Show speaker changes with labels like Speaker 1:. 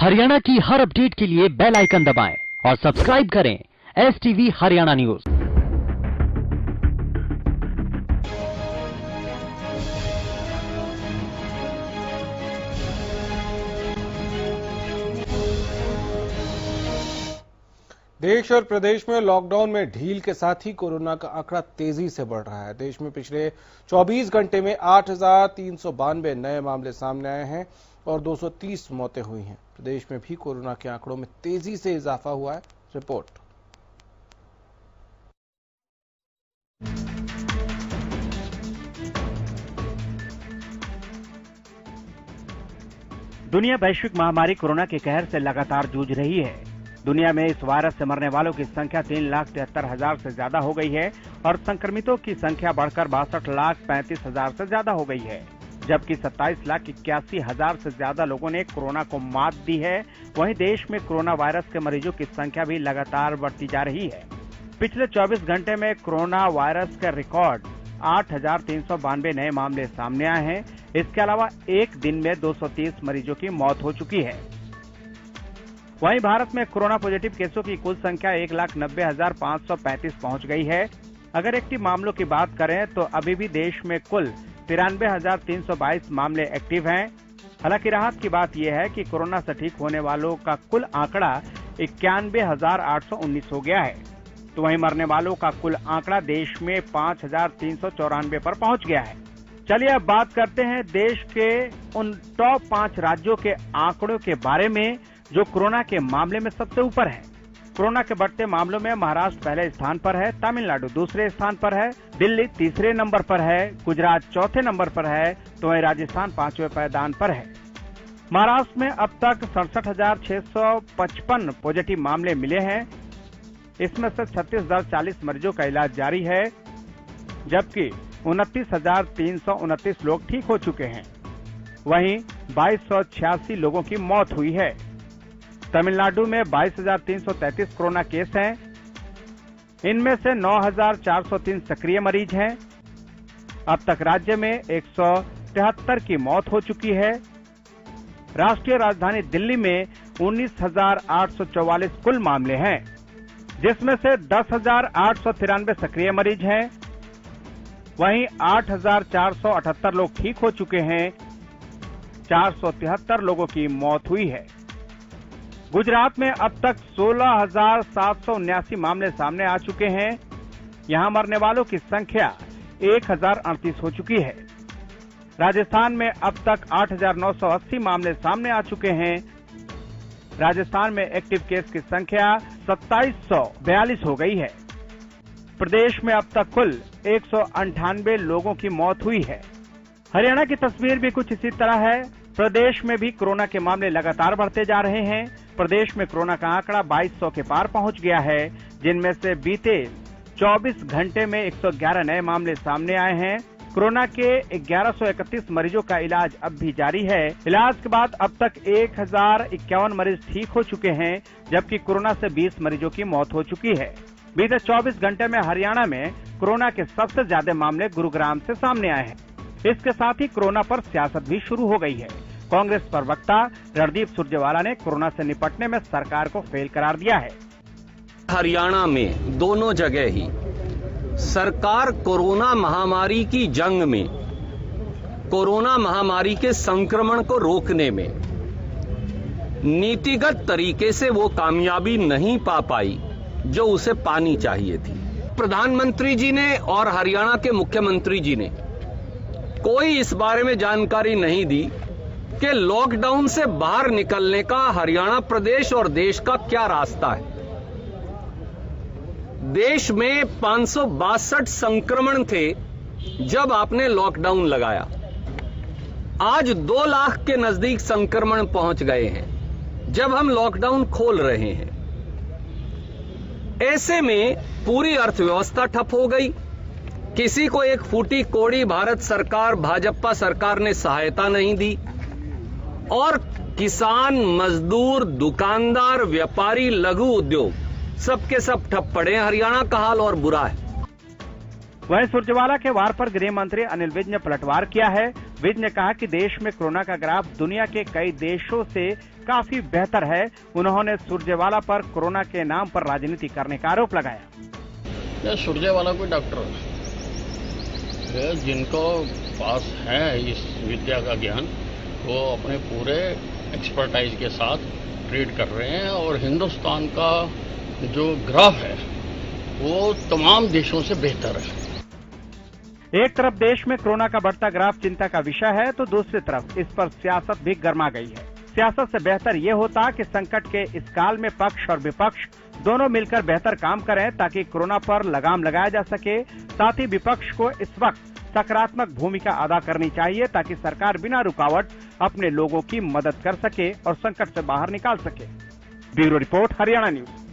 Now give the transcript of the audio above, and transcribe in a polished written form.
Speaker 1: हरियाणा की हर अपडेट के लिए बेल आइकन दबाएं और सब्सक्राइब करें STV हरियाणा न्यूज।
Speaker 2: देश और प्रदेश में लॉकडाउन में ढील के साथ ही कोरोना का आंकड़ा तेजी से बढ़ रहा है। देश में पिछले 24 घंटे में 8,392 नए मामले सामने आए हैं और 230 मौतें हुई हैं। प्रदेश में भी कोरोना के आंकड़ों में तेजी से इजाफा हुआ है। रिपोर्ट।
Speaker 3: दुनिया वैश्विक महामारी कोरोना के कहर से लगातार जूझ रही है। दुनिया में इस वायरस से मरने वालों की संख्या 3,73,000 से ज्यादा हो गई है और संक्रमितों की संख्या बढ़कर 62,35,000 से ज्यादा हो गई है, जबकि 27,81,000 से ज्यादा लोगों ने कोरोना को मात दी है। वहीं देश में कोरोना वायरस के मरीजों की संख्या भी लगातार बढ़ती जा रही है। पिछले 24 घंटे में कोरोना वायरस का रिकॉर्ड 8,392 नए मामले सामने आए हैं। इसके अलावा एक दिन में 230 मरीजों की मौत हो चुकी है। वहीं भारत में कोरोना पॉजिटिव केसों की कुल संख्या 1,90,535 पहुंच गई है। अगर एक्टिव मामलों की बात करें तो अभी भी देश में कुल 93,322 मामले एक्टिव हैं। हालांकि राहत की बात यह है कि कोरोना से ठीक होने वालों का कुल आंकड़ा 91,819 हो गया है, तो वहीं मरने वालों का कुल आंकड़ा देश में 5,394 पर पहुंच गया है। चलिए अब बात करते हैं देश के उन टॉप 5 राज्यों के आंकड़ों के बारे में जो कोरोना के मामले में सबसे ऊपर है। कोरोना के बढ़ते मामलों में महाराष्ट्र पहले स्थान पर है, तमिलनाडु दूसरे स्थान पर है, दिल्ली तीसरे नंबर पर है, गुजरात चौथे नंबर पर है, तो वहीं राजस्थान 5वें पायदान पर है। महाराष्ट्र में अब तक 67,655 पॉजिटिव मामले मिले हैं। इसमें से 36,040 मरीजों का इलाज जारी है, जबकि 29,329 लोग ठीक हो चुके हैं। वहीं 2,286 लोगों की मौत हुई है। तमिलनाडु में 22,333 कोरोना केस हैं। इनमें से 9,403 सक्रिय मरीज हैं। अब तक राज्य में 173 की मौत हो चुकी है। राष्ट्रीय राजधानी दिल्ली में 19,844 कुल मामले हैं, जिसमें से 10,893 सक्रिय मरीज हैं। वहीं 8,478 लोग ठीक हो चुके हैं। 473 लोगों की मौत हुई है। गुजरात में अब तक 16,779 मामले सामने आ चुके हैं। यहां मरने वालों की संख्या 1,038 हो चुकी है। राजस्थान में अब तक 8,980 मामले सामने आ चुके हैं। राजस्थान में एक्टिव केस की संख्या 2,742 हो गई है। प्रदेश में अब तक कुल 198 लोगों की मौत हुई है। हरियाणा की तस्वीर भी कुछ इसी तरह है। प्रदेश में भी कोरोना के मामले लगातार बढ़ते जा रहे हैं। प्रदेश में कोरोना का आंकड़ा 2,200 के पार पहुंच गया है, जिनमें से बीते 24 घंटे में 111 नए मामले सामने आए हैं। कोरोना के 1,131 मरीजों का इलाज अब भी जारी है। इलाज के बाद अब तक 1,051 मरीज ठीक हो चुके हैं, जबकि कोरोना से 20 मरीजों की मौत हो चुकी है। बीते 24 घंटे में हरियाणा में कोरोना के सबसे ज्यादा मामले गुरुग्राम से सामने आए हैं। इसके साथ ही कोरोना पर सियासत भी शुरू हो गई है। कांग्रेस प्रवक्ता रणदीप सुरजेवाला ने कोरोना से निपटने में सरकार को फेल करार दिया है।
Speaker 4: हरियाणा में दोनों जगह ही सरकार कोरोना महामारी की जंग में, कोरोना महामारी के संक्रमण को रोकने में नीतिगत तरीके से वो कामयाबी नहीं पा पाई जो उसे पानी चाहिए थी। प्रधानमंत्री जी ने और हरियाणा के मुख्यमंत्री जी ने कोई इस बारे में जानकारी नहीं दी कि लॉकडाउन से बाहर निकलने का हरियाणा प्रदेश और देश का क्या रास्ता है। देश में 562 संक्रमण थे जब आपने लॉकडाउन लगाया। आज 2 लाख के नजदीक संक्रमण पहुंच गए हैं जब हम लॉकडाउन खोल रहे हैं। ऐसे में पूरी अर्थव्यवस्था ठप हो गई। किसी को एक फूटी कोड़ी भारत सरकार, भाजपा सरकार ने सहायता नहीं दी और किसान, मजदूर, दुकानदार, व्यापारी, लघु उद्योग सबके सब ठप पड़े हैं। हरियाणा का हाल और बुरा है।
Speaker 3: वहीं सुरजेवाला के वार पर गृह मंत्री अनिल विज ने पलटवार किया है। विज ने कहा कि देश में कोरोना का ग्राफ दुनिया के कई देशों से काफी बेहतर है। उन्होंने सुरजेवाला पर कोरोना के नाम पर राजनीति करने का आरोप लगाया।
Speaker 5: सुरजेवाला कोई डॉक्टर है, जिनको पास है इस विद्या का ज्ञान, वो अपने पूरे एक्सपर्टाइज के साथ ट्रीट कर रहे हैं और हिंदुस्तान का जो ग्राफ है वो तमाम देशों से बेहतर है।
Speaker 3: एक तरफ देश में कोरोना का बढ़ता ग्राफ चिंता का विषय है, तो दूसरी तरफ इस पर सियासत भी गर्मा गई है। सियासत से बेहतर ये होता कि संकट के इस काल में पक्ष और विपक्ष दोनों मिलकर बेहतर काम करें, ताकि कोरोना पर लगाम लगाया जा सके। साथ ही विपक्ष को इस वक्त सकारात्मक भूमिका अदा करनी चाहिए, ताकि सरकार बिना रुकावट अपने लोगों की मदद कर सके और संकट से बाहर निकाल सके। Bureau report, Haryana news.